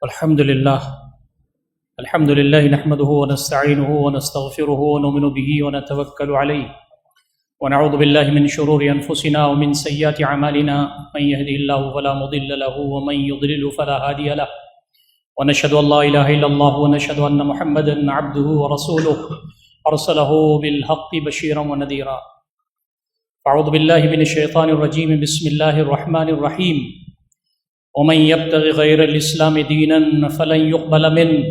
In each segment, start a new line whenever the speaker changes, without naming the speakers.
الحمد لله نحمده ونستعينه ونستغفره ونؤمن به ونتوكل عليه ونعوذ بالله من شرور أنفسنا ومن سيئات أعمالنا من يهده الله فلا مضل له ومن يضلل فلا هادي له ونشهد أن لا إله إلا الله ونشهد أن محمدا عبده ورسوله أرسله بالحق بشيرا ونذيرا. أعوذ بالله من الشيطان الرجيم. بسم الله الرحمن الرحيم. ومن يبتغ غير الإسلام دينا فلن يقبل منه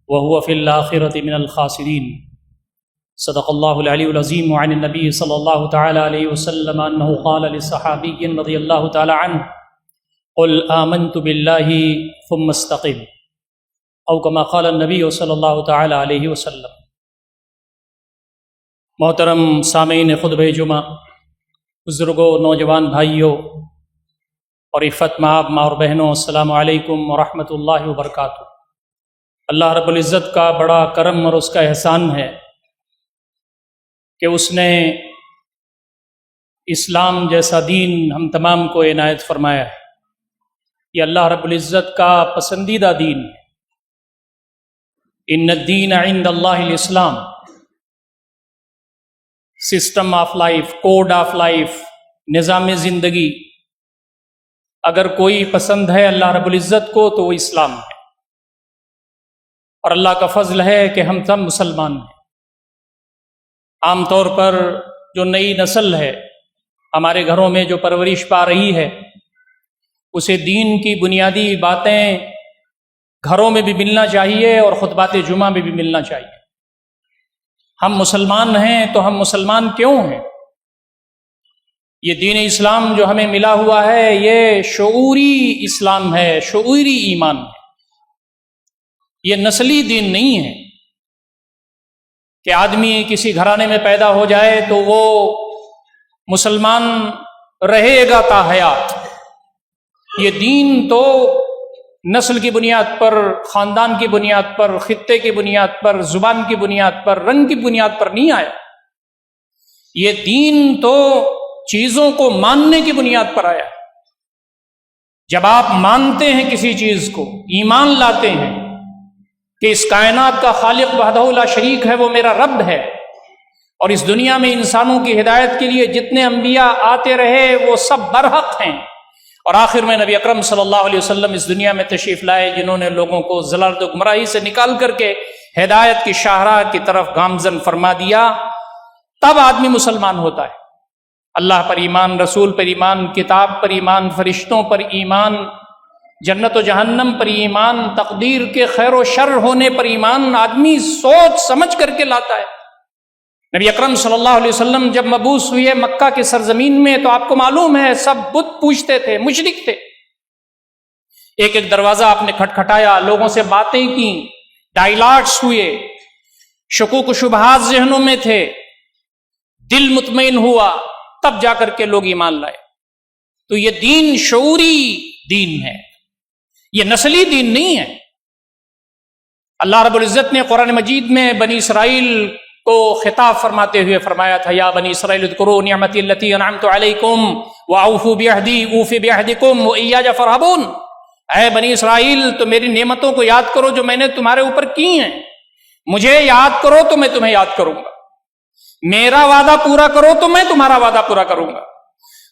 وهو في الآخرة من الخاسرين. صدق الله العلي العظيم. وعن النبي صلى الله تعالى عليه وسلم أنه قال لصحابي رضي الله تعالى عنه: قل آمنت بالله ثم استقم، أو كما قال النبي صلى الله تعالى عليه وسلم. محترم سامعین خطبہ جمعہ، بزرگوں، نوجوان بھائیوں اور عفت مآب ماں اور بہنوں، السلام علیکم ورحمۃ اللہ وبرکاتہ. اللہ رب العزت کا بڑا کرم اور اس کا احسان ہے کہ اس نے اسلام جیسا دین ہم تمام کو عنایت فرمایا ہے. یہ اللہ رب العزت کا پسندیدہ دین ہے. ان الدین عند اللہ الاسلام. System of life, code of life, نظام زندگی اگر کوئی پسند ہے اللہ رب العزت کو تو وہ اسلام ہے. اور اللہ کا فضل ہے کہ ہم سب مسلمان ہیں. عام طور پر جو نئی نسل ہے ہمارے گھروں میں جو پرورش پا رہی ہے، اسے دین کی بنیادی باتیں گھروں میں بھی ملنا چاہیے اور خطبات جمعہ میں بھی ملنا چاہیے. ہم مسلمان ہیں تو ہم مسلمان کیوں ہیں؟ یہ دین اسلام جو ہمیں ملا ہوا ہے یہ شعوری اسلام ہے، شعوری ایمان ہے. یہ نسلی دین نہیں ہے کہ آدمی کسی گھرانے میں پیدا ہو جائے تو وہ مسلمان رہے گا تا حیات. یہ دین تو نسل کی بنیاد پر، خاندان کی بنیاد پر، خطے کی بنیاد پر، زبان کی بنیاد پر، رنگ کی بنیاد پر نہیں آیا. یہ دین تو چیزوں کو ماننے کی بنیاد پر آیا. جب آپ مانتے ہیں کسی چیز کو، ایمان لاتے ہیں کہ اس کائنات کا خالق وحدہ لا شریک ہے، وہ میرا رب ہے، اور اس دنیا میں انسانوں کی ہدایت کے لیے جتنے انبیاء آتے رہے وہ سب برحق ہیں، اور آخر میں نبی اکرم صلی اللہ علیہ وسلم اس دنیا میں تشریف لائے جنہوں نے لوگوں کو ضلالت و گمراہی سے نکال کر کے ہدایت کی شاہراہ کی طرف گامزن فرما دیا. تب آدمی مسلمان ہوتا ہے. اللہ پر ایمان، رسول پر ایمان، کتاب پر ایمان، فرشتوں پر ایمان، جنت و جہنم پر ایمان، تقدیر کے خیر و شر ہونے پر ایمان آدمی سوچ سمجھ کر کے لاتا ہے. نبی اکرم صلی اللہ علیہ وسلم جب مبعوث ہوئے مکہ کی سرزمین میں تو آپ کو معلوم ہے سب بت پوجتے تھے، مشرک تھے. ایک ایک دروازہ آپ نے کھٹکھٹایا، لوگوں سے باتیں کی، ڈائلاگس ہوئے، شکوک و شبہات ذہنوں میں تھے، دل مطمئن ہوا، تب جا کر کے لوگ ایمان لائے. تو یہ دین شعوری دین ہے، یہ نسلی دین نہیں ہے. اللہ رب العزت نے قرآن مجید میں بنی اسرائیل کو خطاب فرماتے ہوئے فرمایا تھا: یا بنی اسرائیل اذکروا نعمتی التی انعمت علیکم واوفوا بعہدی اوف بعہدکم وایاج فارہبون. اے بنی اسرائیل، تو میری نعمتوں کو یاد کرو جو میں نے تمہارے اوپر کی ہیں. مجھے یاد کرو تو میں تمہیں یاد کروں گا. میرا وعدہ پورا کرو تو میں تمہارا وعدہ پورا کروں گا.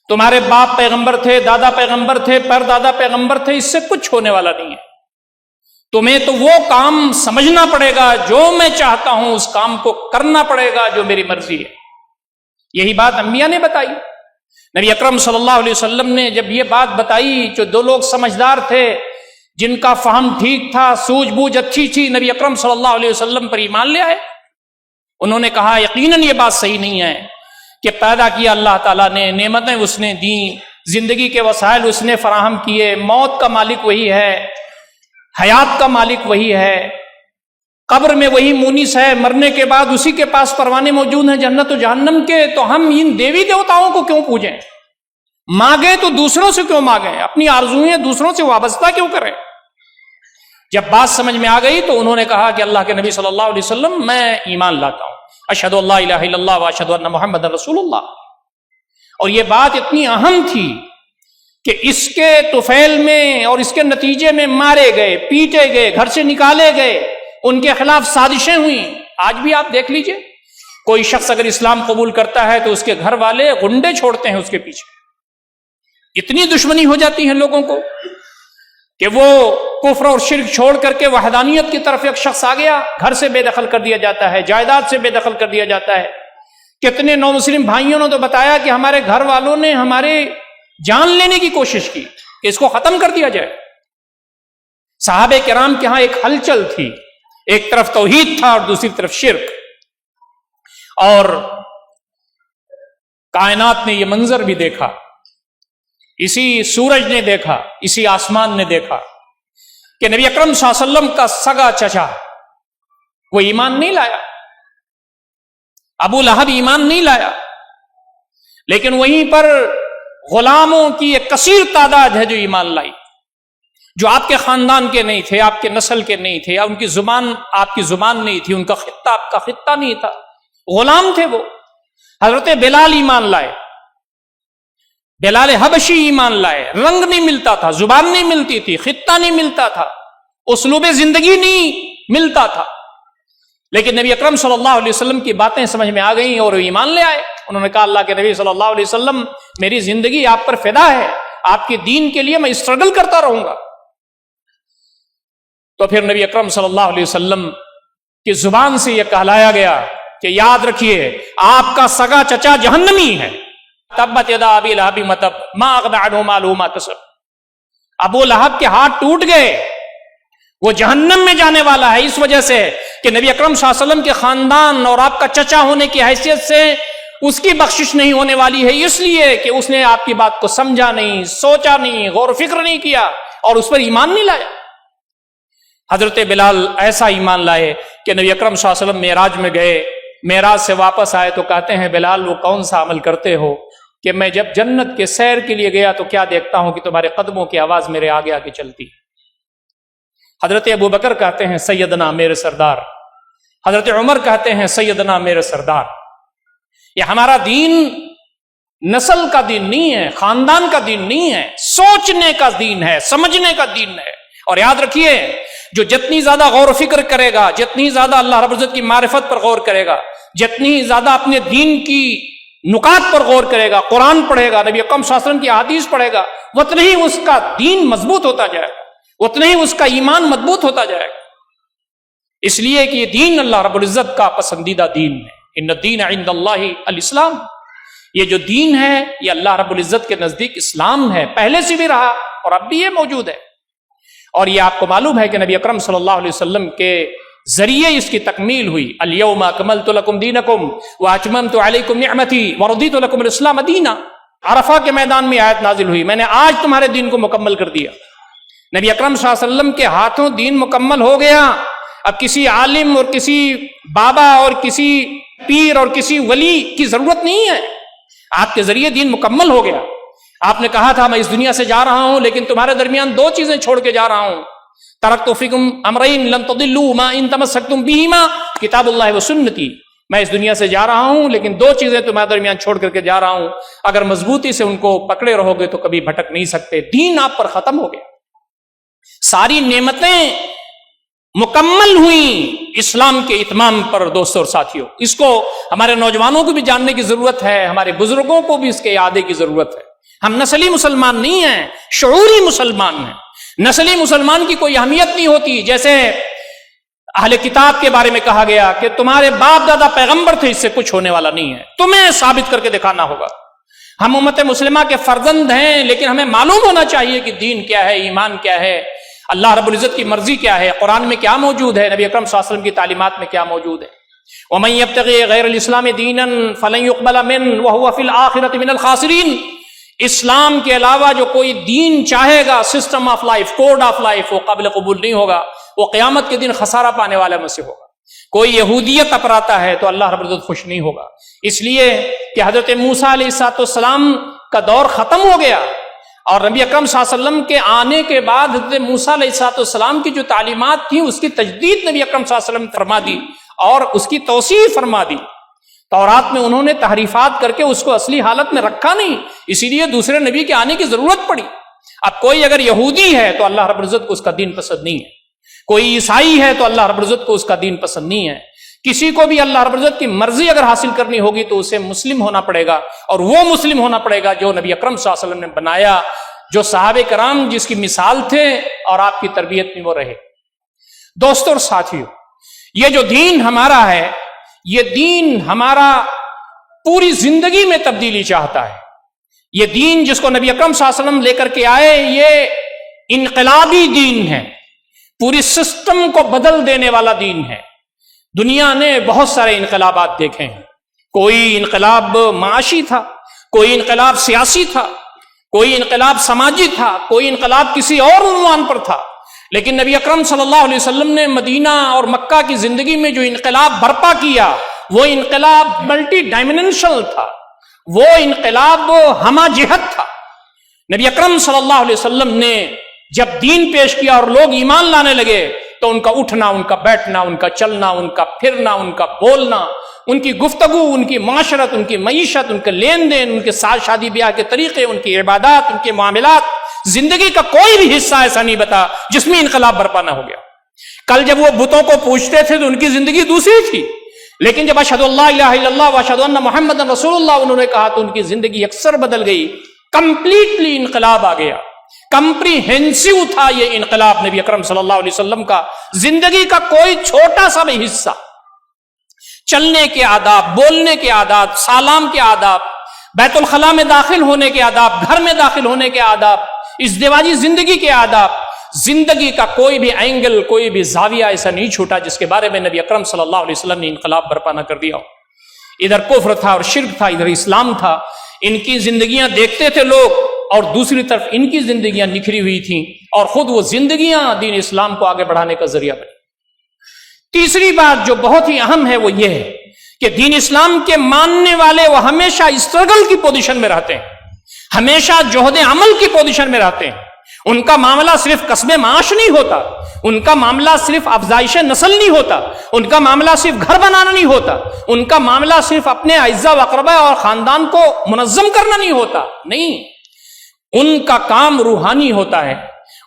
تمہارے باپ پیغمبر تھے، دادا پیغمبر تھے، پر دادا پیغمبر تھے، اس سے کچھ ہونے والا نہیں ہے. تمہیں تو وہ کام سمجھنا پڑے گا جو میں چاہتا ہوں، اس کام کو کرنا پڑے گا جو میری مرضی ہے. یہی بات انبیاء نے بتائی. نبی اکرم صلی اللہ علیہ وسلم نے جب یہ بات بتائی، جو دو لوگ سمجھدار تھے، جن کا فہم ٹھیک تھا، سوجھ بوجھ اچھی تھی، نبی اکرم صلی اللہ علیہ وسلم پر ایمان لے آئے. انہوں نے کہا یقیناً یہ بات صحیح نہیں ہے کہ پیدا کیا اللہ تعالیٰ نے، نعمتیں اس نے دیں، زندگی کے وسائل اس نے فراہم کیے، موت کا مالک وہی ہے، حیات کا مالک وہی ہے، قبر میں وہی مونس ہے، مرنے کے بعد اسی کے پاس پروانے موجود ہیں جنت و جہنم کے. تو ہم ان دیوی دیوتاؤں کو کیوں پوجیں؟ مانگیں تو دوسروں سے کیوں مانگیں؟ اپنی آرزوئیں دوسروں سے وابستہ کیوں کریں؟ جب بات سمجھ میں آ گئی تو انہوں نے کہا کہ اللہ کے نبی صلی اللہ علیہ وسلم، میں ایمان لاتا ہوں، اشہد ان لا الہ الا اللہ و اشہد ان محمد رسول اللہ. اور یہ بات اتنی اہم تھی کہ اس کے طفیل میں اور اس کے نتیجے میں مارے گئے، پیٹے گئے، گھر سے نکالے گئے، ان کے خلاف سازشیں ہوئیں. آج بھی آپ دیکھ لیجئے، کوئی شخص اگر اسلام قبول کرتا ہے تو اس کے گھر والے غنڈے چھوڑتے ہیں اس کے پیچھے. اتنی دشمنی ہو جاتی ہے لوگوں کو کہ وہ کفر اور شرک چھوڑ کر کے وحدانیت کی طرف ایک شخص آ گیا، گھر سے بے دخل کر دیا جاتا ہے، جائیداد سے بے دخل کر دیا جاتا ہے. کتنے نو مسلم بھائیوں نے تو بتایا کہ ہمارے گھر والوں نے ہمارے جان لینے کی کوشش کی کہ اس کو ختم کر دیا جائے. صحابہ کرام کے ہاں ایک ہلچل تھی، ایک طرف توحید تھا اور دوسری طرف شرک. اور کائنات نے یہ منظر بھی دیکھا، اسی سورج نے دیکھا، اسی آسمان نے دیکھا کہ نبی اکرم صلی اللہ علیہ وسلم کا سگا چچا وہ ایمان نہیں لایا، ابو لہب ایمان نہیں لایا، لیکن وہیں پر غلاموں کی ایک کثیر تعداد ہے جو ایمان لائی، جو آپ کے خاندان کے نہیں تھے، آپ کے نسل کے نہیں تھے، یا ان کی زبان آپ کی زبان نہیں تھی، ان کا خطہ آپ کا خطہ نہیں تھا، غلام تھے وہ. حضرت بلال ایمان لائے، بلال حبشی ایمان لائے. رنگ نہیں ملتا تھا، زبان نہیں ملتی تھی، خطہ نہیں ملتا تھا، اسلوب زندگی نہیں ملتا تھا، لیکن نبی اکرم صلی اللہ علیہ وسلم کی باتیں سمجھ میں آ گئیں اور وہ ایمان لے آئے. انہوں نے کہا اللہ کے نبی صلی اللہ علیہ وسلم میری زندگی آپ پر فدا ہے، آپ کے دین کے لیے میں اسٹرگل کرتا رہوں گا. تو پھر نبی اکرم صلی اللہ علیہ وسلم کی زبان سے یہ کہلایا گیا کہ یاد رکھیے آپ کا سگا چچا جہنمی ہے. تبت یدا ابی لہب متب ما اغنی عنہ مالہ ما کسب. ابو لہب کے ہاتھ ٹوٹ گئے، وہ جہنم میں جانے والا ہے اس وجہ سے کہ نبی اکرم صلی اللہ علیہ وسلم کے خاندان اور آپ کا چچا ہونے کی حیثیت سے اس کی بخشش نہیں ہونے والی ہے، اس لیے کہ اس نے آپ کی بات کو سمجھا نہیں، سوچا نہیں، غور و فکر نہیں کیا اور اس پر ایمان نہیں لایا. حضرت بلال ایسا ایمان لائے کہ نبی اکرم صلی اللہ علیہ وسلم معراج میں گئے، معراج سے واپس آئے تو کہتے ہیں بلال وہ کون سا عمل کرتے ہو کہ میں جب جنت کے سیر کے لیے گیا تو کیا دیکھتا ہوں کہ تمہارے قدموں کی آواز میرے آگے آگے چلتی. حضرت ابو بکر کہتے ہیں سیدنا میرے سردار، حضرت عمر کہتے ہیں سیدنا میرے سردار. یہ ہمارا دین نسل کا دین نہیں ہے، خاندان کا دین نہیں ہے، سوچنے کا دین ہے، سمجھنے کا دین ہے. اور یاد رکھیے جو جتنی زیادہ غور و فکر کرے گا، جتنی زیادہ اللہ رب العزت کی معرفت پر غور کرے گا، جتنی زیادہ اپنے دین کی نکات پر غور کرے گا، قرآن پڑھے گا، نبی اکرم صلی اللہ علیہ وسلم کی احادیث پڑھے گا، اتنا ہی اس کا دین مضبوط ہوتا جائے گا، اتنا ہی اس کا ایمان مضبوط ہوتا جائے گا. اس لیے کہ یہ دین اللہ رب العزت کا پسندیدہ دین ہے. ان الدین عند اللہ الاسلام. یہ جو دین ہے یہ اللہ رب العزت کے نزدیک اسلام ہے، پہلے سے بھی رہا اور اب بھی یہ موجود ہے. اور یہ آپ کو معلوم ہے کہ نبی اکرم صلی اللہ علیہ وسلم کے ذریعے اس کی تکمیل ہوئی. الیوم اکملت لکم دینکم واتممت علیکم نعمتی ورضیت لکم الاسلام دینا. عرفہ کے میدان میں آیت نازل ہوئی، میں نے آج تمہارے دین کو مکمل کر دیا. نبی اکرم صلی اللہ علیہ وسلم کے ہاتھوں دین مکمل ہو گیا. اب کسی عالم اور کسی بابا اور کسی پیر اور کسی ولی کی ضرورت نہیں ہے، آپ کے ذریعے دین مکمل ہو گیا. آپ نے کہا تھا میں اس دنیا سے جا رہا ہوں لیکن تمہارے درمیان دو چیزیں چھوڑ کے جا رہا ہوں. ترکت فیکم امرین لن تضلوا ما ان تمسکتم بہما کتاب اللہ و سنتی. میں اس دنیا سے جا رہا ہوں لیکن دو چیزیں تمہارے درمیان چھوڑ کر کے جا رہا ہوں، اگر مضبوطی سے ان کو پکڑے رہو گے تو کبھی بھٹک نہیں سکتے. دین آپ پر ختم ہو گیا، ساری نعمتیں مکمل ہوئیں اسلام کے اتمام پر. دوستوں اور ساتھیوں، اس کو ہمارے نوجوانوں کو بھی جاننے کی ضرورت ہے، ہمارے بزرگوں کو بھی اس کے اعادے کی ضرورت ہے. ہم نسلی مسلمان نہیں ہیں، شعوری مسلمان ہیں. نسلی مسلمان کی کوئی اہمیت نہیں ہوتی. جیسے اہل کتاب کے بارے میں کہا گیا کہ تمہارے باپ دادا پیغمبر تھے، اس سے کچھ ہونے والا نہیں ہے، تمہیں ثابت کر کے دکھانا ہوگا. ہم امت مسلمہ کے فرزند ہیں لیکن ہمیں معلوم ہونا چاہیے کہ دین کیا ہے، ایمان کیا ہے، اللہ رب العزت کی مرضی کیا ہے، قرآن میں کیا موجود ہے، نبی اکرم صلی اللہ علیہ وسلم کی تعلیمات میں کیا موجود ہے. وَمَن يَبْتَغِي غَيْرَ الْإِسْلَامِ دِينًا فَلَن يُقْبَلَ مِنْهُ وَهُوَ فِي الْآخِرَةِ مِنَ الْخَاسِرِينَ. اسلام کے علاوہ جو کوئی دین چاہے گا، system of life, code of life, وہ قابل قبول نہیں ہوگا، وہ قیامت کے دن خسارہ پانے والے میں سے ہوگا. کوئی یہودیت اپناتا ہے تو اللہ رب العزت خوش نہیں ہوگا. اس لیے کہ حضرت موسیٰ علیہ السلام کا دور ختم ہو گیا اور نبی اکرم صلی اللہ علیہ وسلم کے آنے کے بعد حضرت موسیٰ علیہ السلام کی جو تعلیمات تھیں اس کی تجدید نبی اکرم صلی اللہ علیہ وسلم فرما دی اور اس کی توسیع فرما دی. تورات میں انہوں نے تحریفات کر کے اس کو اصلی حالت میں رکھا نہیں، اسی لیے دوسرے نبی کے آنے کی ضرورت پڑی. اب کوئی اگر یہودی ہے تو اللہ رب العزت کو اس کا دین پسند نہیں ہے، کوئی عیسائی ہے تو اللہ رب العزت کو اس کا دین پسند نہیں ہے. کسی کو بھی اللہ رب العزت کی مرضی اگر حاصل کرنی ہوگی تو اسے مسلم ہونا پڑے گا، اور وہ مسلم ہونا پڑے گا جو نبی اکرم صلی اللہ علیہ وسلم نے بنایا، جو صحابہ کرام جس کی مثال تھے اور آپ کی تربیت میں وہ رہے. دوستوں اور ساتھیوں، یہ جو دین ہمارا ہے، یہ دین ہمارا پوری زندگی میں تبدیلی چاہتا ہے. یہ دین جس کو نبی اکرم صلی اللہ علیہ وسلم لے کر کے آئے، یہ انقلابی دین ہے، پوری سسٹم کو بدل دینے والا دین ہے. دنیا نے بہت سارے انقلابات دیکھے ہیں. کوئی انقلاب معاشی تھا، کوئی انقلاب سیاسی تھا، کوئی انقلاب سماجی تھا، کوئی انقلاب کسی اور عنوان پر تھا. لیکن نبی اکرم صلی اللہ علیہ وسلم نے مدینہ اور مکہ کی زندگی میں جو انقلاب برپا کیا، وہ انقلاب ملٹی ڈائمینشنل تھا، وہ انقلاب ہمہ جہت تھا. نبی اکرم صلی اللہ علیہ وسلم نے جب دین پیش کیا اور لوگ ایمان لانے لگے تو ان کا اٹھنا، ان کا بیٹھنا، ان کا چلنا، ان کا پھرنا، ان کا بولنا، ان کی گفتگو، ان کی معاشرت، ان کی معیشت، ان کے لین دین، ان کے ساتھ شادی بیاہ کے طریقے، ان کی عبادات، ان کے معاملات، زندگی کا کوئی بھی حصہ ایسا نہیں بتا جس میں انقلاب برپا نہ ہو گیا. کل جب وہ بتوں کو پوجتے تھے تو ان کی زندگی دوسری تھی، لیکن جب اشہد اللہ الہ الا اللہ و اشہد ان محمد رسول اللہ انہوں نے کہا تو ان کی زندگی اکثر بدل گئی. کمپلیٹلی انقلاب آ گیا، کمپریہنسو تھا یہ انقلاب نبی اکرم صلی اللہ علیہ وسلم کا. زندگی کا کوئی چھوٹا سا بھی حصہ، چلنے کے آداب، بولنے کے آداب، سلام کے آداب، بیت الخلاء میں داخل ہونے کے آداب، گھر میں داخل ہونے کے آداب، ازدواجی زندگی کے آداب، زندگی کا کوئی بھی اینگل، کوئی بھی زاویہ ایسا نہیں چھوٹا جس کے بارے میں نبی اکرم صلی اللہ علیہ وسلم نے انقلاب برپا نہ کر دیا ہو. ادھر کفر تھا اور شرک تھا، ادھر اسلام تھا. ان کی زندگیاں دیکھتے تھے لوگ، اور دوسری طرف ان کی زندگیاں نکھری ہوئی تھیں، اور خود وہ زندگیاں دین اسلام کو آگے بڑھانے کا ذریعہ بنی. تیسری بات جو بہت ہی اہم ہے وہ یہ ہے کہ دین اسلام کے ماننے والے وہ ہمیشہ اسٹرگل کی پوزیشن میں رہتے ہیں، ہمیشہ جوہد عمل کی پوزیشن میں رہتے ہیں. ان کا معاملہ صرف کسب معاش نہیں ہوتا، ان کا معاملہ صرف افزائش نسل نہیں ہوتا، ان کا معاملہ صرف گھر بنانا نہیں ہوتا، ان کا معاملہ صرف اپنے اعزا و اقربا اور خاندان کو منظم کرنا نہیں ہوتا. نہیں، ان کا کام روحانی ہوتا ہے.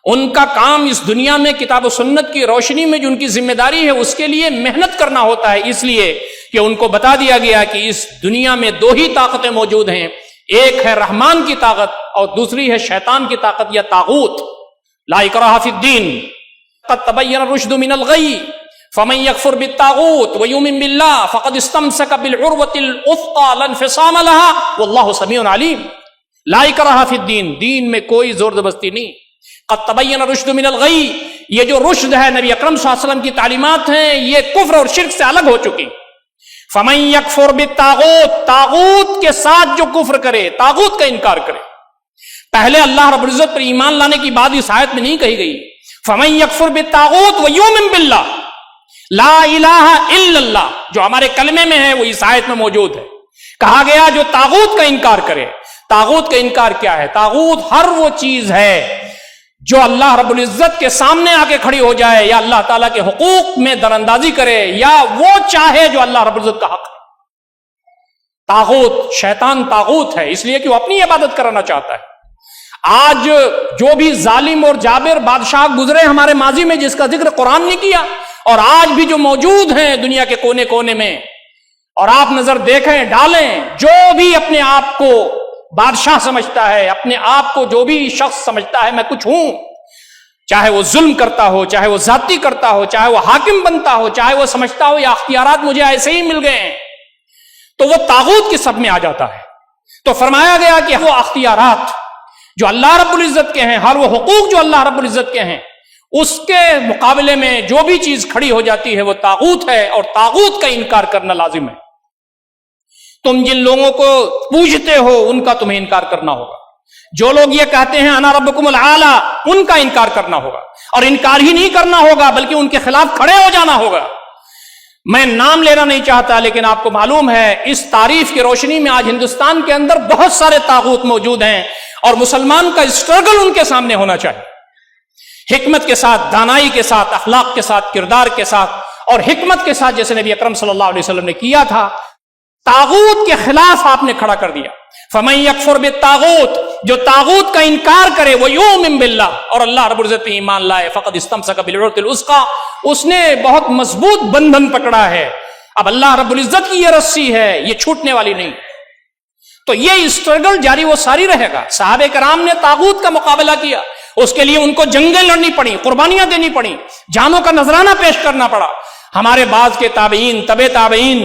ان کا کام اس دنیا میں کتاب و سنت کی روشنی میں جو ان کی ذمہ داری ہے اس کے لیے محنت کرنا ہوتا ہے، اس لیے کہ ان کو بتا دیا گیا کہ اس دنیا میں دو ہی طاقتیں موجود ہیں، ایک ہے رحمان کی طاقت اور دوسری ہے شیطان کی طاقت یا طاغوت. لا اکراہ فی الدین قد تبین الرشد من الغی فمن یکفر بالطاغوت ویؤمن باللہ فقد استمسک بالعروۃ الوثقی لا انفصام لها واللہ سمیع علیم. لا اکراہ فی الدین، دین میں کوئی زور زبردستی نہیں. قد تبین الرشد من الغی، یہ جو رشد ہے نبی اکرم صلی اللہ علیہ وسلم کی تعلیمات ہیں، یہ کفر اور شرک سے الگ ہو چکی. فمن یکفر بالطاغوت، طاغوت کے ساتھ جو کفر کرے، طاغوت کا انکار کرے. پہلے اللہ رب العزت پر ایمان لانے کی بات اس آیت میں نہیں کہی گئی. فمن یکفر بالطاغوت ویؤمن باللہ، لا الہ الا اللہ جو ہمارے کلمے میں ہے وہ اس آیت میں موجود ہے. کہا گیا جو طاغوت کا انکار کرے. طاغوت کا انکار کیا ہے؟ طاغوت ہر وہ چیز ہے جو اللہ رب العزت کے سامنے آ کے کھڑی ہو جائے، یا اللہ تعالیٰ کے حقوق میں دراندازی کرے، یا وہ چاہے جو اللہ رب العزت کا حق ہے. طاغوت، شیطان طاغوت ہے اس لیے کہ وہ اپنی عبادت کرانا چاہتا ہے. آج جو بھی ظالم اور جابر بادشاہ گزرے ہمارے ماضی میں جس کا ذکر قرآن نے کیا، اور آج بھی جو موجود ہیں دنیا کے کونے کونے میں، اور آپ نظر دیکھیں ڈالیں، جو بھی اپنے آپ کو بادشاہ سمجھتا ہے، اپنے آپ کو جو بھی شخص سمجھتا ہے میں کچھ ہوں، چاہے وہ ظلم کرتا ہو، چاہے وہ ذاتی کرتا ہو، چاہے وہ حاکم بنتا ہو، چاہے وہ سمجھتا ہو یا اختیارات مجھے ایسے ہی مل گئے ہیں، تو وہ طاغوت کی سب میں آ جاتا ہے. تو فرمایا گیا کہ وہ اختیارات جو اللہ رب العزت کے ہیں، ہر وہ حقوق جو اللہ رب العزت کے ہیں، اس کے مقابلے میں جو بھی چیز کھڑی ہو جاتی ہے وہ طاغوت ہے، اور طاغوت کا انکار کرنا لازم ہے. تم جن لوگوں کو پوجتے ہو ان کا تمہیں انکار کرنا ہوگا. جو لوگ یہ کہتے ہیں انا ربکم الاعلی، ان کا انکار کرنا ہوگا، اور انکار ہی نہیں کرنا ہوگا بلکہ ان کے خلاف کھڑے ہو جانا ہوگا. میں نام لینا نہیں چاہتا لیکن آپ کو معلوم ہے اس تعریف کی روشنی میں آج ہندوستان کے اندر بہت سارے طاغوت موجود ہیں، اور مسلمان کا اسٹرگل ان کے سامنے ہونا چاہیے، حکمت کے ساتھ، دانائی کے ساتھ، اخلاق کے ساتھ، کردار کے ساتھ اور حکمت کے ساتھ، جیسے نبی اکرم صلی اللہ علیہ وسلم نے کیا تھا. طاغوت کے خلاف آپ نے کھڑا کر دیا. فمن یکفر بالطاغوت، جو طاغوت کا انکار کرے، وہ یؤمن باللہ، اور اللہ رب العزت پہ ایمان لائے، فقد استمسک بالعروۃ الوثقی، اس نے بہت مضبوط بندھن پکڑا ہے۔ اب اللہ رب العزت کی یہ رسی ہے، یہ چھوٹنے والی نہیں۔ تو یہ اسٹرگل جاری و ساری رہے گا۔ صحابہ کرام نے طاغوت کا مقابلہ کیا، اس کے لیے ان کو جنگیں لڑنی پڑی، قربانیاں دینی پڑی، جانوں کا نذرانہ پیش کرنا پڑا۔ ہمارے بعض کے تابعین، تبع تابعین،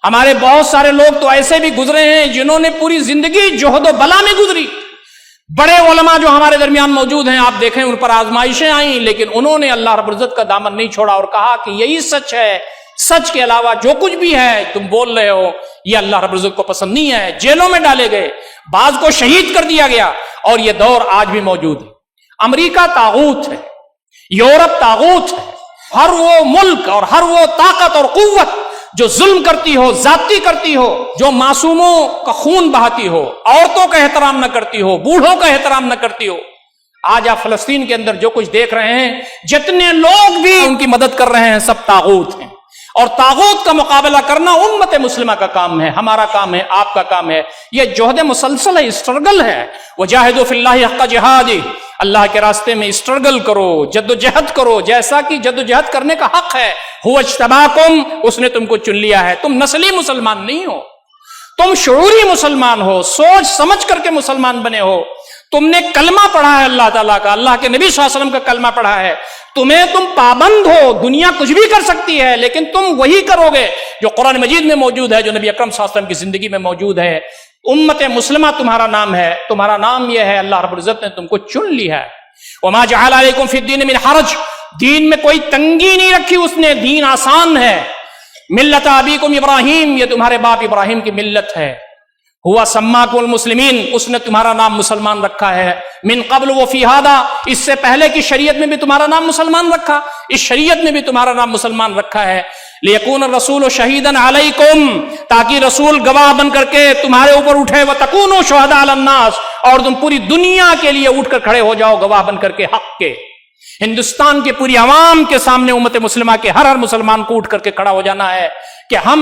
ہمارے بہت سارے لوگ تو ایسے بھی گزرے ہیں جنہوں نے پوری زندگی جہد و بلا میں گزری۔ بڑے علماء جو ہمارے درمیان موجود ہیں، آپ دیکھیں ان پر آزمائشیں آئیں، لیکن انہوں نے اللہ رب العزت کا دامن نہیں چھوڑا اور کہا کہ یہی سچ ہے، سچ کے علاوہ جو کچھ بھی ہے تم بول رہے ہو یہ اللہ رب العزت کو پسند نہیں ہے۔ جیلوں میں ڈالے گئے، بعض کو شہید کر دیا گیا، اور یہ دور آج بھی موجود ہے۔ امریکہ طاغوت ہے، یورپ طاغوت ہے۔ ہر وہ ملک اور ہر وہ طاقت اور قوت جو ظلم کرتی ہو، زیادتی کرتی ہو، جو معصوموں کا خون بہاتی ہو، عورتوں کا احترام نہ کرتی ہو، بوڑھوں کا احترام نہ کرتی ہو۔ آج آپ فلسطین کے اندر جو کچھ دیکھ رہے ہیں، جتنے لوگ بھی ان کی مدد کر رہے ہیں، سب طاغوت ہیں، اور طاغوت کا مقابلہ کرنا امت مسلمہ کا کام ہے، ہمارا کام ہے، آپ کا کام ہے۔ یہ جہد مسلسل ہے، اسٹرگل ہے۔ وجاہدوا فی اللہ حق جہادہ، اللہ کے راستے میں اسٹرگل کرو، جد و جہد کرو، جیسا کہ جد و جہد کرنے کا حق ہے۔ هو اجتباکم، اس نے تم کو چن لیا ہے۔ تم نسلی مسلمان نہیں ہو، تم شعوری مسلمان ہو، سوچ سمجھ کر کے مسلمان بنے ہو۔ تم نے کلمہ پڑھا ہے اللہ تعالیٰ کا، اللہ کے نبی صلی اللہ علیہ وسلم کا کلمہ پڑھا ہے، تم پابند ہو، دنیا کچھ بھی کر سکتی ہے، لیکن تم وہی کرو گے جو قرآن مجید میں موجود ہے، جو نبی اکرم صلی اللہ علیہ وسلم کی زندگی میں موجود ہے۔ امت مسلمہ تمہارا نام ہے، تمہارا نام یہ ہے، اللہ رب العزت نے تم کو چن لیا ہے۔ وما جعل علیکم فی الدین من حرج، دین میں کوئی تنگی نہیں رکھی اس نے، دین آسان ہے۔ ملت ابیکم ابراہیم، یہ تمہارے باپ ابراہیم کی ملت ہے۔ ہوا سماکم المسلمین، اس نے تمہارا نام مسلمان رکھا ہے۔ من قبل و فی ھذا، اس سے پہلے کی شریعت میں بھی تمہارا نام مسلمان رکھا، اس شریعت میں بھی تمہارا نام مسلمان رکھا ہے۔ لیکون الرسول شہیدا علیکم، تاکہ رسول گواہ بن کر کے تمہارے اوپر اٹھے، وتکونوا شہداء علی الناس، اور تم پوری دنیا کے لیے اٹھ کر کھڑے ہو جاؤ گواہ بن کر کے حق کے۔ ہندوستان کے پوری عوام کے سامنے امت مسلمہ کے ہر مسلمان کو اٹھ کر کے کھڑا ہو جانا ہے کہ ہم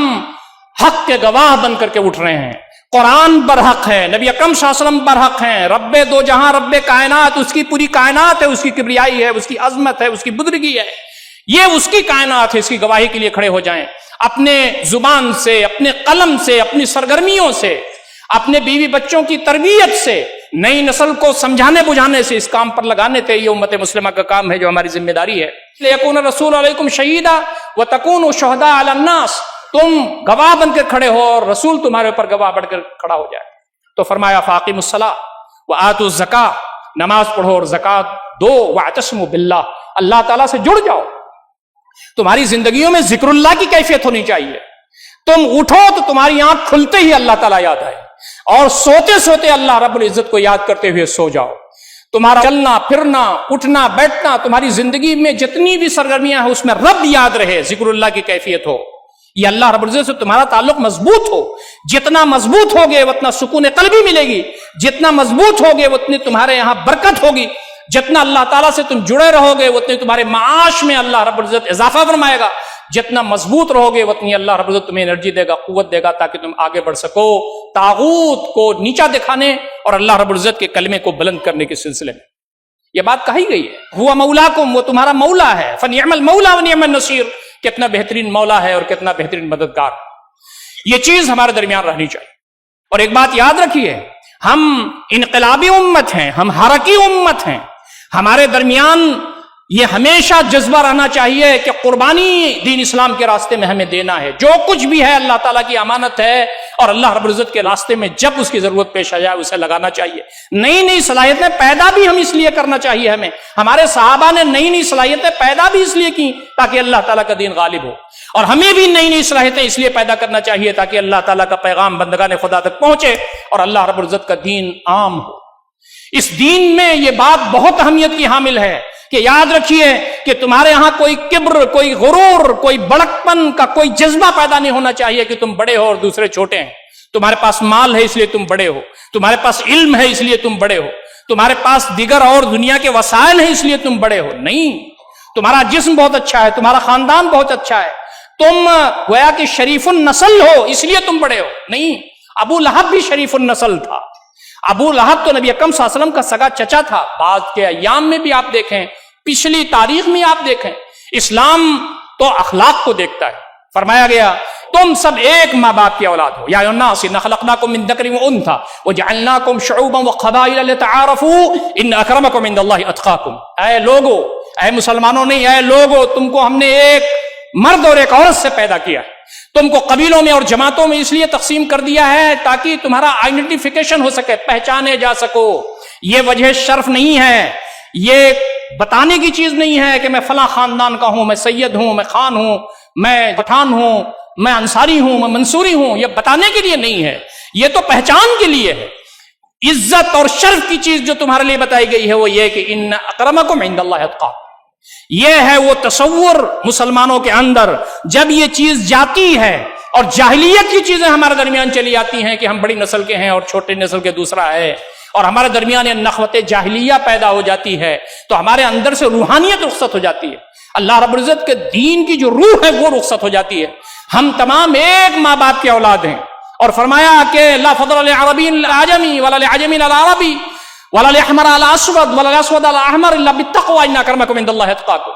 حق کے گواہ بن کر کے اٹھ رہے ہیں۔ قرآن برحق ہے، نبی اکرم صلی اللہ علیہ وسلم برحق ہیں، رب دو جہاں، رب کائنات، اس کی پوری کائنات ہے، اس کی کبریائی ہے، اس کی عظمت ہے، اس کی بزرگی ہے، یہ اس کی کائنات ہے، اس کی گواہی کے لیے کھڑے ہو جائیں۔ اپنے زبان سے، اپنے قلم سے، اپنی سرگرمیوں سے، اپنے بیوی بچوں کی تربیت سے، نئی نسل کو سمجھانے بجھانے سے اس کام پر لگانے تھے۔ یہ امت مسلمہ کا کام ہے جو ہماری ذمہ داری ہے۔ لیکون الرسول علیکم شہیدا وتکونوا شہداء علی الناس، تم گواہ بن کے کھڑے ہو اور رسول تمہارے اوپر گواہ بن کر کھڑا ہو جائے۔ تو فرمایا فاقیموا الصلاۃ وآتوا الزکاۃ، نماز پڑھو اور زکات دو، واعتصموا باللہ، اللہ تعالیٰ سے جڑ جاؤ۔ تمہاری زندگیوں میں ذکر اللہ کی کیفیت ہونی چاہیے۔ تم اٹھو تو تمہاری آنکھ کھلتے ہی اللہ تعالیٰ یاد آئے، اور سوتے سوتے اللہ رب العزت کو یاد کرتے ہوئے سو جاؤ۔ تمہارا چلنا پھرنا، اٹھنا بیٹھنا، تمہاری زندگی میں جتنی بھی سرگرمیاں ہیں اس میں رب یاد رہے، ذکر اللہ کی کیفیت ہو، یہ اللہ رب العزت سے تمہارا تعلق مضبوط ہو۔ جتنا مضبوط ہوگے اتنا سکون قلبی ملے گی، جتنا مضبوط ہوگے اتنی تمہارے یہاں برکت ہوگی، جتنا اللہ تعالیٰ سے تم جڑے رہو گے اتنے تمہارے معاش میں اللہ رب العزت اضافہ فرمائے گا، جتنا مضبوط رہو گے اتنی اللہ رب العزت تمہیں انرجی دے گا، قوت دے گا، تاکہ تم آگے بڑھ سکو طاغوت کو نیچا دکھانے اور اللہ رب العزت کے کلمے کو بلند کرنے کے سلسلے میں۔ یہ بات کہی گئی ہے، ہوا مولاکم، وہ تمہارا مولا ہے، فنعم المولا ونعم النصیر، کتنا بہترین مولا ہے اور کتنا بہترین مددگار۔ یہ چیز ہمارے درمیان رہنی چاہیے۔ اور ایک بات یاد رکھیے، ہم انقلابی امت ہیں، ہم حرکی امت ہیں، ہمارے درمیان یہ ہمیشہ جذبہ رہنا چاہیے کہ قربانی دین اسلام کے راستے میں ہمیں دینا ہے۔ جو کچھ بھی ہے اللہ تعالیٰ کی امانت ہے، اور اللہ رب العزت کے راستے میں جب اس کی ضرورت پیش آ جائے اسے لگانا چاہیے۔ نئی نئی صلاحیتیں پیدا بھی ہم اس لیے کرنا چاہیے، ہمارے صحابہ نے نئی نئی صلاحیتیں پیدا بھی اس لیے کی تاکہ اللہ تعالیٰ کا دین غالب ہو، اور ہمیں بھی نئی نئی صلاحیتیں اس لیے پیدا کرنا چاہیے تاکہ اللہ تعالیٰ کا پیغام بندگان خدا تک پہنچے اور اللہ رب العزت کا دین عام ہو۔ اس دین میں یہ بات بہت اہمیت کی حامل ہے کہ یاد رکھیے کہ تمہارے ہاں کوئی کبر، کوئی غرور، کوئی بڑکپن کا کوئی جذبہ پیدا نہیں ہونا چاہیے کہ تم بڑے ہو اور دوسرے چھوٹے ہیں۔ تمہارے پاس مال ہے اس لیے تم بڑے ہو، تمہارے پاس علم ہے اس لیے تم بڑے ہو، تمہارے پاس دیگر اور دنیا کے وسائل ہیں اس لیے تم بڑے ہو، نہیں۔ تمہارا جسم بہت اچھا ہے، تمہارا خاندان بہت اچھا ہے، تم گویا کہ شریف النسل ہو اس لیے تم بڑے ہو، نہیں۔ ابو لہب بھی شریف النسل تھا. ابو لہب تو نبی اکرم صلی اللہ علیہ وسلم کا سگا چچا تھا. بعد کے ایام میں بھی آپ دیکھیں, پچھلی تاریخ میں آپ دیکھیں, اسلام تو اخلاق کو دیکھتا ہے. فرمایا گیا تم سب ایک ماں باپ کی اولاد ہو. یا ایھا الناس انا خلقناکم من ذکر وانثی وجعلناکم شعوبا وقبائل لتعارفوا ان اکرمکم عند اللہ اتقاکم. اے لوگو, اے مسلمانوں نہیں, اے لوگو, تم کو ہم نے ایک مرد اور ایک عورت سے پیدا کیا ہے. تم کو قبیلوں میں اور جماعتوں میں اس لیے تقسیم کر دیا ہے تاکہ تمہارا آئیڈینٹیفیکیشن ہو سکے, پہچانے جا سکو. یہ وجہ شرف نہیں ہے, یہ بتانے کی چیز نہیں ہے کہ میں فلاں خاندان کا ہوں, میں سید ہوں, میں خان ہوں, میں پٹھان ہوں, میں انصاری ہوں, میں منصوری ہوں. یہ بتانے کے لیے نہیں ہے, یہ تو پہچان کے لیے ہے. عزت اور شرف کی چیز جو تمہارے لیے بتائی گئی ہے وہ یہ کہ ان اکرمکم عند اللہ اتقاکم. یہ ہے وہ تصور مسلمانوں کے اندر. جب یہ چیز جاتی ہے اور جاہلیت کی چیزیں ہمارے درمیان چلی آتی ہیں کہ ہم بڑی نسل کے ہیں اور چھوٹے نسل کے دوسرا ہے, اور ہمارے درمیان نخوت جاہلیہ پیدا ہو جاتی ہے, تو ہمارے اندر سے روحانیت رخصت ہو جاتی ہے. اللہ رب العزت کے دین کی جو روح ہے وہ رخصت ہو جاتی ہے. ہم تمام ایک ماں باپ کی اولاد ہیں. اور فرمایا کہ لا فضل لعربی علی عجمی ولا لعجمی علی عربی ولا الاحمر على اسود ولا الاسود على احمر الا بالتقوى ان اکرمکم عند اللہ اتقاکم.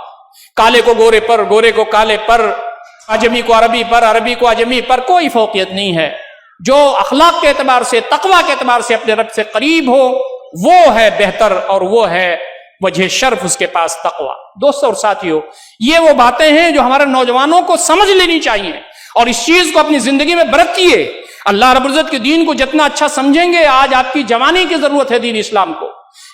کالے کو گورے پر, گورے کو کالے پر, عجمی کو عربی پر, عربی کو عجمی پر کوئی فوقیت نہیں ہے. جو اخلاق کے اعتبار سے, تقوی کے اعتبار سے اپنے رب سے قریب ہو وہ ہے بہتر, اور وہ ہے وجہ شرف اس کے پاس تقوی. دوستو اور ساتھیو, یہ وہ باتیں ہیں جو ہمارے نوجوانوں کو سمجھ لینی چاہیے اور اس چیز کو اپنی زندگی میں برتیے. اللہ رب العزت کے دین کو جتنا اچھا سمجھیں گے, آج آپ کی جوانی کی ضرورت ہے دین اسلام کو.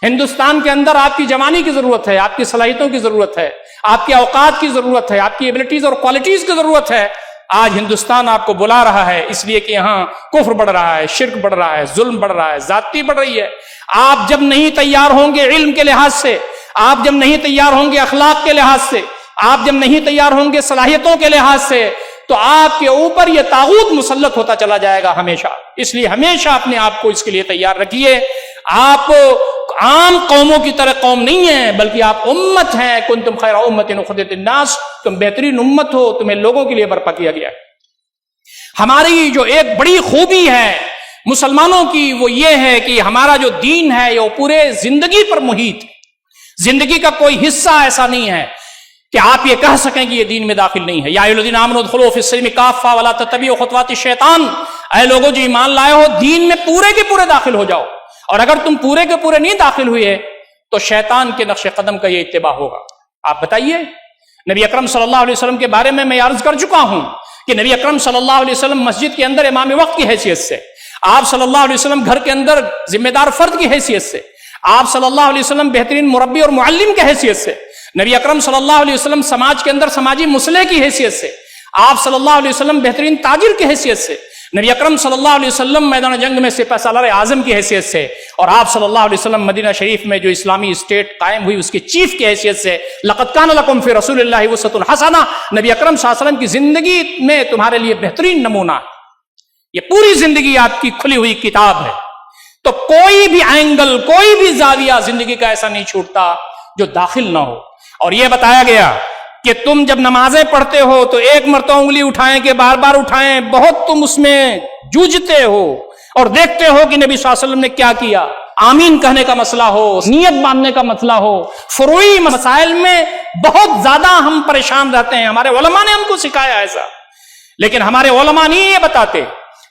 ہندوستان کے اندر آپ کی جوانی کی ضرورت ہے, آپ کی صلاحیتوں کی ضرورت ہے, آپ کے اوقات کی ضرورت ہے, آپ کی ایبلٹیز اور کوالٹیز کی ضرورت ہے. آج ہندوستان آپ کو بلا رہا ہے اس لیے کہ یہاں کفر بڑھ رہا ہے, شرک بڑھ رہا ہے, ظلم بڑھ رہا ہے, زیادتی بڑھ رہی ہے. آپ جب نہیں تیار ہوں گے علم کے لحاظ سے, آپ جب نہیں تیار ہوں گے اخلاق کے لحاظ سے, آپ جب نہیں تیار ہوں گے صلاحیتوں کے لحاظ سے, تو آپ کے اوپر یہ طاغوت مسلط ہوتا چلا جائے گا ہمیشہ. اس لیے ہمیشہ اپنے آپ کو اس کے لیے تیار رکھیے. آپ عام قوموں کی طرح قوم نہیں ہیں, بلکہ آپ امت ہیں. کنتم خیر امت اخرجت للناس, تم بہترین امت ہو, تمہیں لوگوں کے لیے برپا کیا گیا ہے. ہماری جو ایک بڑی خوبی ہے مسلمانوں کی وہ یہ ہے کہ ہمارا جو دین ہے وہ پورے زندگی پر محیط ہے. زندگی کا کوئی حصہ ایسا نہیں ہے کہ آپ یہ کہہ سکیں کہ یہ دین میں داخل نہیں ہے. یا ایھا الذین آمنوا ادخلوا فی السلم کافۃ ولا تتبعوا خطوات الشیطان. اے لوگوں جو ایمان لائے ہو, دین میں پورے کے پورے داخل ہو جاؤ, اور اگر تم پورے کے پورے نہیں داخل ہوئے تو شیطان کے نقش قدم کا یہ اتباع ہوگا. آپ بتائیے, نبی اکرم صلی اللہ علیہ وسلم کے بارے میں عرض کر چکا ہوں کہ نبی اکرم صلی اللہ علیہ وسلم مسجد کے اندر امام وقت کی حیثیت سے, آپ صلی اللہ علیہ وسلم گھر کے اندر ذمہ دار فرد کی حیثیت سے, آپ صلی اللہ علیہ وسلم بہترین مربی اور معلم کی حیثیت سے, نبی اکرم صلی اللہ علیہ وسلم سماج کے اندر سماجی مصلح کی حیثیت سے, آپ صلی اللہ علیہ وسلم بہترین تاجر کی حیثیت سے, نبی اکرم صلی اللہ علیہ وسلم میدان جنگ میں سپہ سالار اعظم کی حیثیت سے, اور آپ صلی اللہ علیہ وسلم مدینہ شریف میں جو اسلامی اسٹیٹ قائم ہوئی اس کے چیف کی حیثیت سے, لقد کان لکم فی رسول اللہ اسوۃ حسنہ, نبی اکرم صلی اللہ علیہ وسلم کی زندگی میں تمہارے لیے بہترین نمونہ ہے. یہ پوری زندگی آپ کی کھلی ہوئی کتاب ہے. تو کوئی بھی اینگل, کوئی بھی زاویہ زندگی کا ایسا نہیں چھوٹتا جو داخل نہ ہو. اور یہ بتایا گیا کہ تم جب نمازیں پڑھتے ہو تو ایک مرتبہ انگلی اٹھائیں کہ بار بار اٹھائیں, بہت تم اس میں جوجھتے ہو اور دیکھتے ہو کہ نبی صلی اللہ علیہ وسلم نے کیا کیا. آمین کہنے کا مسئلہ ہو, نیت باندھنے کا مسئلہ ہو, فروعی مسائل میں بہت زیادہ ہم پریشان رہتے ہیں. ہمارے علماء نے ہم کو سکھایا ایسا, لیکن ہمارے علماء نہیں یہ بتاتے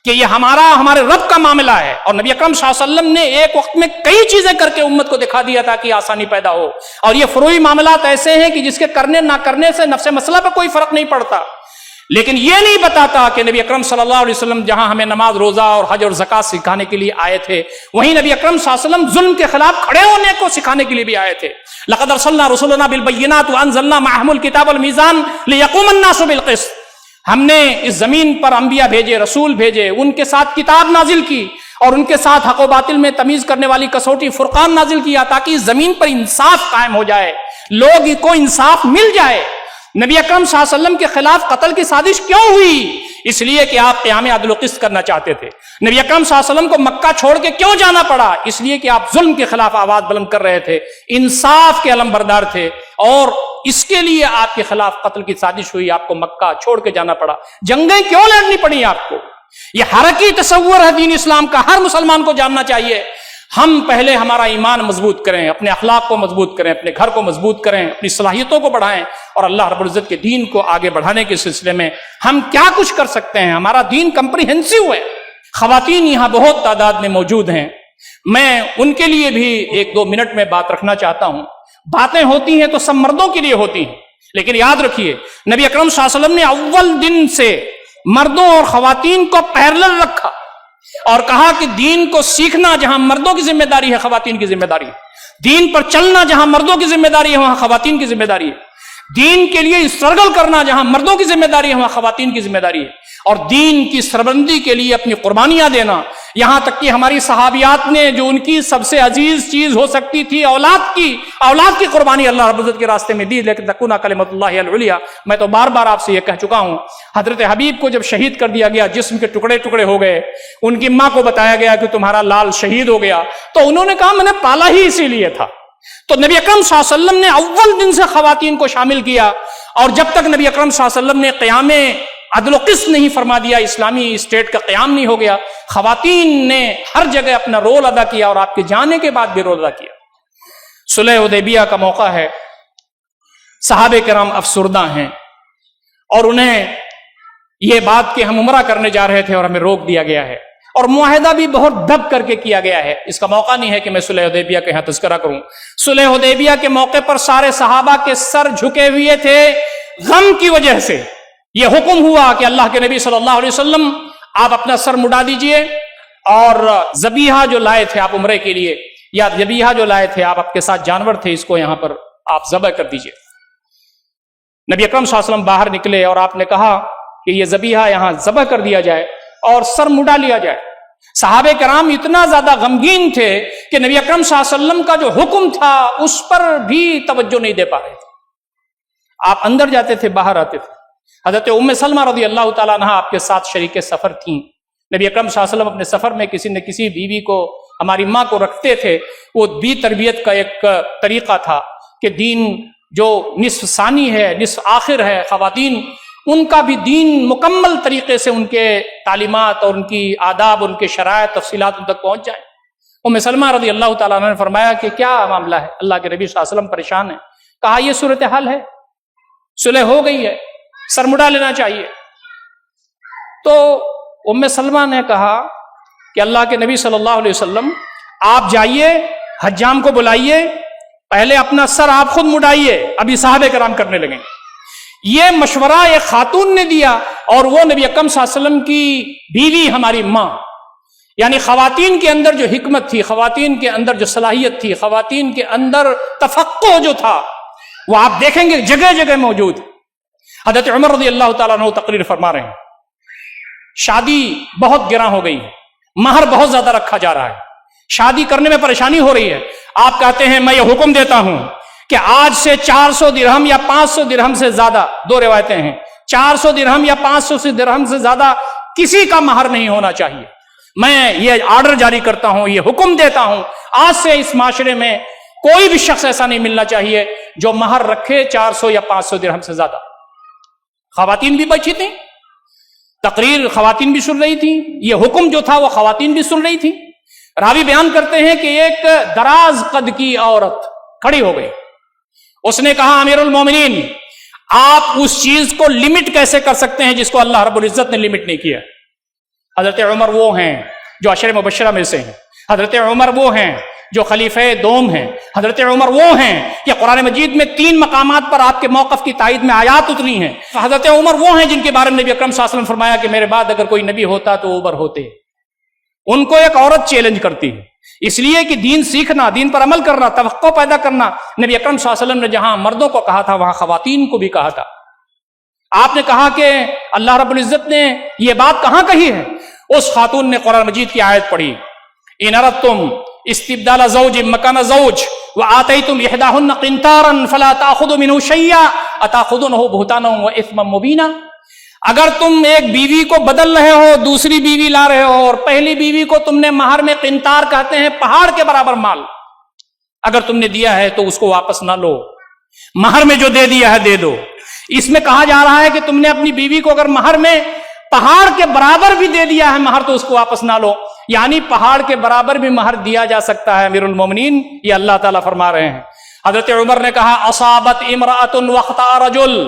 کہ یہ ہمارے رب کا معاملہ ہے. اور نبی اکرم صلی اللہ علیہ وسلم نے ایک وقت میں کئی چیزیں کر کے امت کو دکھا دیا تاکہ آسانی پیدا ہو. اور یہ فروعی معاملات ایسے ہیں کہ جس کے کرنے نہ کرنے سے نفس مسئلہ پہ کوئی فرق نہیں پڑتا, لیکن یہ نہیں بتاتا کہ نبی اکرم صلی اللہ علیہ وسلم جہاں ہمیں نماز, روزہ اور حج اور زکات سکھانے کے لیے آئے تھے, وہیں نبی اکرم صلی اللہ علیہ وسلم ظلم کے خلاف کھڑے ہونے کو سکھانے کے لیے بھی آئے تھے. لقد ارسلنا رسلنا بالبینات وانزلنا معهم الکتاب والمیزان لیقوم الناس بالقسط. ہم نے اس زمین پر انبیاء بھیجے, رسول بھیجے, ان کے ساتھ کتاب نازل کی اور ان کے ساتھ حق و باطل میں تمیز کرنے والی کسوٹی فرقان نازل کیا تاکہ اس زمین پر انصاف قائم ہو جائے, لوگ کو انصاف مل جائے. نبی اکرم صلی اللہ علیہ وسلم کے خلاف قتل کی سازش کیوں ہوئی؟ اس لیے کہ آپ قیام عدل و قسط کرنا چاہتے تھے. نبی اکرم صلی اللہ علیہ وسلم کو مکہ چھوڑ کے کیوں جانا پڑا؟ اس لیے کہ آپ ظلم کے خلاف آواز بلند کر رہے تھے, انصاف کے علم بردار تھے, اور اس کے لیے آپ کے خلاف قتل کی سازش ہوئی, آپ کو مکہ چھوڑ کے جانا پڑا. جنگیں کیوں لڑنی پڑی آپ کو؟ یہ حرکی تصور ہے دین اسلام کا، ہر مسلمان کو جاننا چاہیے۔ ہم پہلے ہمارا ایمان مضبوط کریں، اپنے اخلاق کو مضبوط کریں، اپنے گھر کو مضبوط کریں، اپنی صلاحیتوں کو بڑھائیں، اور اللہ رب العزت کے دین کو آگے بڑھانے کے سلسلے میں ہم کیا کچھ کر سکتے ہیں۔ ہمارا دین کمپریہنسو ہے۔ خواتین یہاں بہت تعداد میں موجود ہیں، میں ان کے لیے بھی 1-2 منٹ میں بات رکھنا چاہتا ہوں۔ باتیں ہوتی ہیں تو سب مردوں کے لیے ہوتی ہیں، لیکن یاد رکھیے نبی اکرم صلی اللہ علیہ وسلم نے اول دن سے مردوں اور خواتین کو پیرلل رکھا اور کہا کہ دین کو سیکھنا جہاں مردوں کی ذمہ داری ہے، خواتین کی ذمہ داری ہے۔ دین پر چلنا جہاں مردوں کی ذمہ داری ہے، وہاں خواتین کی ذمہ داری ہے۔ دین کے لیے اسٹرگل کرنا جہاں مردوں کی ذمہ داری ہے، وہاں خواتین کی ذمہ داری ہے۔ اور دین کی سربلندی کے لیے اپنی قربانیاں دینا، یہاں تک کہ ہماری صحابیات نے جو ان کی سب سے عزیز چیز ہو سکتی تھی اولاد کی قربانی اللہ رب العزت کے راستے میں دی، لیکن تکون کلمۃ اللہ العلیٰ۔ میں تو بار بار آپ سے یہ کہہ چکا ہوں، حضرت حبیب کو جب شہید کر دیا گیا، جسم کے ٹکڑے ٹکڑے ہو گئے، ان کی ماں کو بتایا گیا کہ تمہارا لال شہید ہو گیا، تو انہوں نے کہا میں نے پالا ہی اسی لیے تھا۔ تو نبی اکرم صلی اللہ علیہ وسلم نے اول دن سے خواتین کو شامل کیا، اور جب تک نبی اکرم صلی اللہ علیہ وسلم نے قیام عدل و قسط نہیں فرما دیا، اسلامی اسٹیٹ کا قیام نہیں ہو گیا، خواتین نے ہر جگہ اپنا رول ادا کیا، اور آپ کے جانے کے بعد بھی رول ادا کیا۔ صلح حدیبیہ کا موقع ہے، صحابہ کرام افسردہ ہیں، اور انہیں یہ بات کہ ہم عمرہ کرنے جا رہے تھے اور ہمیں روک دیا گیا ہے، اور معاہدہ بھی بہت دب کر کے کیا گیا ہے۔ اس کا موقع نہیں ہے کہ میں صلح حدیبیہ کے یہاں تذکرہ کروں۔ صلح حدیبیہ کے موقع پر سارے صحابہ کے سر جھکے ہوئے تھے غم کی وجہ سے۔ یہ حکم ہوا کہ اللہ کے نبی صلی اللہ علیہ وسلم آپ اپنا سر مڈا دیجئے، اور ذبیحہ جو لائے تھے آپ عمرے کے لیے، یا ذبیحہ جو لائے تھے آپ کے ساتھ جانور تھے، اس کو یہاں پر آپ ذبح کر دیجئے۔ نبی اکرم صلی اللہ علیہ وسلم باہر نکلے اور آپ نے کہا کہ یہ ذبیحہ یہاں ذبح کر دیا جائے اور سر مڈا لیا جائے۔ صحابہ کرام اتنا زیادہ غمگین تھے کہ نبی اکرم صلی اللہ علیہ وسلم کا جو حکم تھا اس پر بھی توجہ نہیں دے پا رہے تھے۔ آپ اندر جاتے تھے، باہر آتے تھے۔ حضرت ام سلمہ رضی اللہ تعالیٰ عنہا آپ کے ساتھ شریک سفر تھیں۔ نبی اکرم صلی اللہ علیہ وسلم اپنے سفر میں کسی نہ کسی بیوی کو، ہماری ماں کو رکھتے تھے۔ وہ بھی تربیت کا ایک طریقہ تھا کہ دین جو نصف ثانی ہے، نصف آخر ہے، خواتین ان کا بھی دین مکمل طریقے سے ان کے تعلیمات اور ان کی آداب، ان کے شرائط، تفصیلات ان تک پہنچ جائیں۔ ام سلمہ رضی اللہ تعالیٰ عنہ نے فرمایا کہ کیا معاملہ ہے؟ اللہ کے نبی صلی اللہ علیہ وسلم پریشان ہیں۔ کہا یہ صورتحال ہے، صلح ہو گئی ہے، سر مڈا لینا چاہیے۔ تو ام سلمہ نے کہا کہ اللہ کے نبی صلی اللہ علیہ وسلم آپ جائیے، حجام کو بلائیے، پہلے اپنا سر آپ خود مڈائیے، ابھی صحابہ کرام کرنے لگیں۔ یہ مشورہ ایک خاتون نے دیا، اور وہ نبی اکرم صلی اللہ علیہ وسلم کی بیوی ہماری ماں، یعنی خواتین کے اندر جو حکمت تھی، خواتین کے اندر جو صلاحیت تھی، خواتین کے اندر تفقہ جو تھا، وہ آپ دیکھیں گے جگہ جگہ موجود۔ حضرت عمر رضی اللہ تعالیٰ عنہ تقریر فرما رہے ہیں، شادی بہت گراں ہو گئی ہے، مہر بہت زیادہ رکھا جا رہا ہے، شادی کرنے میں پریشانی ہو رہی ہے۔ آپ کہتے ہیں میں یہ حکم دیتا ہوں کہ آج سے 400 درہم یا 500 درہم سے زیادہ، دو روایتیں ہیں، 400 درہم یا 500 درہم سے زیادہ کسی کا مہر نہیں ہونا چاہیے۔ میں یہ آرڈر جاری کرتا ہوں، یہ حکم دیتا ہوں، آج سے اس معاشرے میں کوئی بھی شخص ایسا نہیں ملنا چاہیے جو مہر رکھے 400 یا 500 درہم سے زیادہ۔ خواتین بھی بیٹھی تھیں، تقریر خواتین بھی سن رہی تھیں، یہ حکم جو تھا وہ خواتین بھی سن رہی تھیں۔ راوی بیان کرتے ہیں کہ ایک دراز قد کی عورت کھڑی ہو گئی، اس نے کہا امیر المومنین آپ اس چیز کو لمٹ کیسے کر سکتے ہیں جس کو اللہ رب العزت نے لمٹ نہیں کیا؟ حضرت عمر وہ ہیں جو عشر مبشرہ میں سے ہیں، حضرت عمر وہ ہیں جو خلیفہ دوم ہیں، حضرت عمر وہ ہیں کہ قرآن مجید میں 3 مقامات پر آپ کے موقف کی تائید میں آیات اتری ہیں، حضرت عمر وہ ہیں جن کے بارے میں نبی اکرم صلی اللہ علیہ وسلم فرمایا کہ میرے بعد اگر کوئی نبی ہوتا تو عمر ہوتے۔ ان کو ایک عورت چیلنج کرتی ہے، اس لیے کہ دین سیکھنا، دین پر عمل کرنا، توقع پیدا کرنا۔ نبی اکرم صلی اللہ علیہ وسلم نے جہاں مردوں کو کہا تھا وہاں خواتین کو بھی کہا تھا۔ آپ نے کہا کہ اللہ رب العزت نے یہ بات کہاں کہی ہے؟ اس خاتون نے قرآن مجید کی آیت پڑھی، ان اردتم استبدال زوج مکان زوج وآتیتم احداہن قنطارا فلا تأخذوا منه شیئا اتأخذونه بہتانا واثما مبینا۔ اگر تم ایک بیوی کو بدل رہے ہو، دوسری بیوی لا رہے ہو، اور پہلی بیوی کو تم نے مہر میں قنطار کہتے ہیں پہاڑ کے برابر مال، اگر تم نے دیا ہے تو اس کو واپس نہ لو، مہر میں جو دے دیا ہے دے دو۔ اس میں کہا جا رہا ہے کہ تم نے اپنی بیوی کو اگر مہر میں پہاڑ کے برابر بھی دے دیا ہے مہر تو اس کو واپس نہ لو، یعنی پہاڑ کے برابر بھی مہر دیا جا سکتا ہے امیر المومنین، یہ اللہ تعالیٰ فرما رہے ہیں۔ حضرت عمر نے کہا اصابت امرأۃ واخطأ رجل،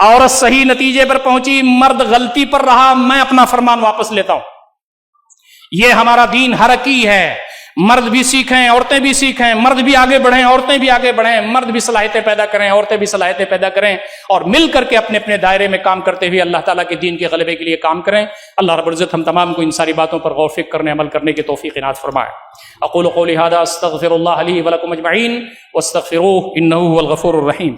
عورت صحیح نتیجے پر پہنچی، مرد غلطی پر رہا، میں اپنا فرمان واپس لیتا ہوں۔ یہ ہمارا دین حرکی ہے، مرد بھی سیکھیں، عورتیں بھی سیکھیں، مرد بھی آگے بڑھیں، عورتیں بھی آگے بڑھیں، مرد بھی صلاحیتیں پیدا کریں، عورتیں بھی صلاحیتیں پیدا کریں، اور مل کر کے اپنے اپنے دائرے میں کام کرتے ہوئے اللہ تعالیٰ کے دین کے غلبے کے لیے کام کریں۔ اللہ رب العزت ہم تمام کو ان ساری باتوں پر غور و فکر کرنے، عمل کرنے کی توفیق عنایت فرمائے۔ اقول قولی ھذا استغفر اللہ لی ولکم اجمعین واستغفروہ انہ هو الغفور الرحیم۔